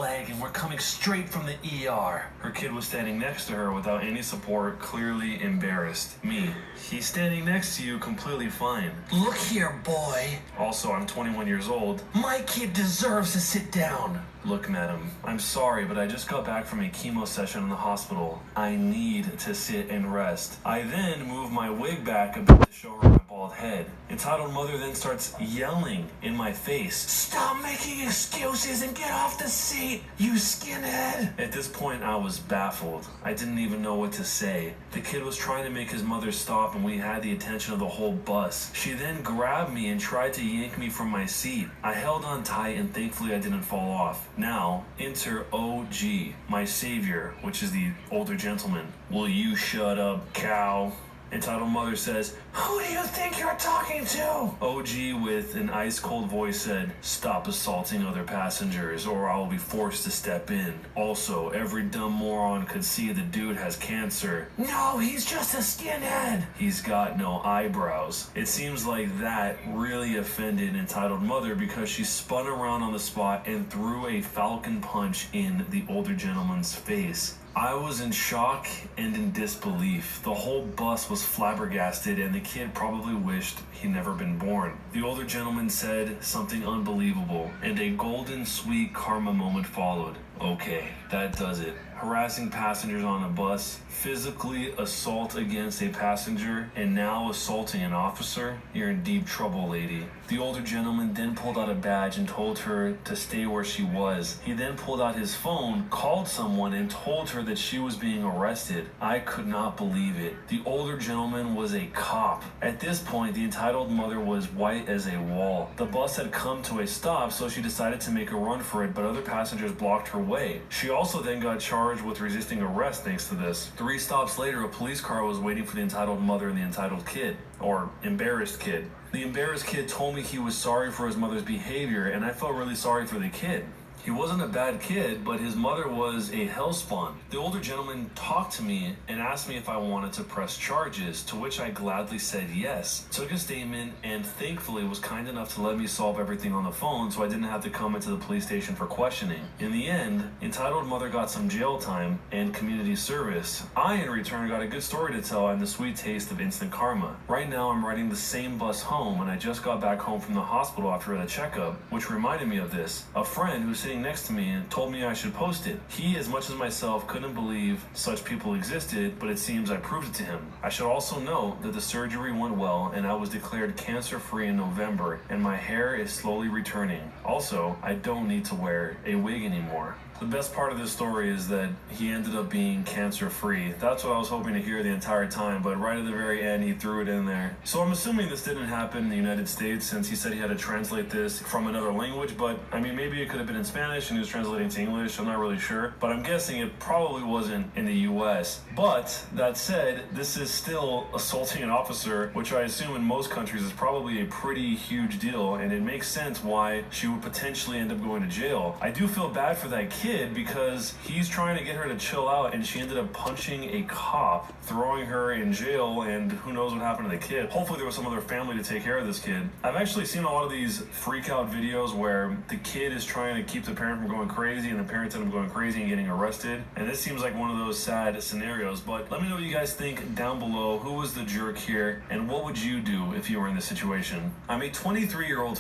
leg and we're coming straight from the ER. Her kid was standing next to her without any support, clearly embarrassed. Me. He's standing next to you completely fine. Look here, boy. Also, I'm 21 years old. My kid deserves to sit down. Look, madam, I'm sorry, but I just got back from a chemo session in the hospital. I need to sit and rest. I then move my wig back a bit to show her my bald head. Entitled mother then starts yelling in my face. Stop making excuses and get off the seat, you skinhead. At this point, I was baffled. I didn't even know what to say. The kid was trying to make his mother stop and we had the attention of the whole bus. She then grabbed me and tried to yank me from my seat. I held on tight and thankfully I didn't fall off. Now, enter OG, my savior, which is the older gentleman. Will you shut up, cow? Entitled mother says, who do you think you're talking to? OG with an ice-cold voice said, stop assaulting other passengers or I will be forced to step in. Also, every dumb moron could see the dude has cancer. No, he's just a skinhead. He's got no eyebrows. It seems like that really offended entitled mother because she spun around on the spot and threw a falcon punch in the older gentleman's face. I was in shock and in disbelief. The whole bus was flabbergasted and the kid probably wished he'd never been born. The older gentleman said something unbelievable and a golden sweet karma moment followed. Okay, that does it. Harassing passengers on a bus, physically assault against a passenger, and now assaulting an officer? You're in deep trouble, lady. The older gentleman then pulled out a badge and told her to stay where she was. He then pulled out his phone, called someone, and told her that she was being arrested. I could not believe it. The older gentleman was a cop. At this point, the entitled mother was white as a wall. The bus had come to a stop, so she decided to make a run for it, but other passengers blocked her way. She also then got charged with resisting arrest thanks to this. 3 stops later, a police car was waiting for the entitled mother and the entitled kid, or embarrassed kid. The embarrassed kid told me he was sorry for his mother's behavior, and I felt really sorry for the kid. He wasn't a bad kid, but his mother was a hellspawn. The older gentleman talked to me and asked me if I wanted to press charges, to which I gladly said yes. Took a statement and thankfully was kind enough to let me solve everything on the phone so I didn't have to come into the police station for questioning. In the end, entitled mother got some jail time and community service. I, in return, got a good story to tell and the sweet taste of instant karma. Right now, I'm riding the same bus home and I just got back home from the hospital after a checkup, which reminded me of this. A friend who's sitting next to me and told me I should post it. He, as much as myself, couldn't believe such people existed, but it seems I proved it to him. I should also note that the surgery went well and I was declared cancer-free in November and my hair is slowly returning. Also, I don't need to wear a wig anymore. The best part of this story is that he ended up being cancer-free. That's what I was hoping to hear the entire time, but right at the very end, he threw it in there. So I'm assuming this didn't happen in the United States since he said he had to translate this from another language, but I mean, maybe it could have been in Spanish and he was translating to English. I'm not really sure, but I'm guessing it probably wasn't in the US. But that said, this is still assaulting an officer, which I assume in most countries is probably a pretty huge deal, and it makes sense why she would potentially end up going to jail. I do feel bad for that kid because he's trying to get her to chill out and she ended up punching a cop, throwing her in jail, and who knows what happened to the kid. Hopefully there was some other family to take care of this kid. I've actually seen a lot of these freak out videos where the kid is trying to keep the parent from going crazy and the parents end up going crazy and getting arrested, and this seems like one of those sad scenarios. But let me know what you guys think down below. Who was the jerk here and what would you do if you were in this situation? I'm a 23-year-old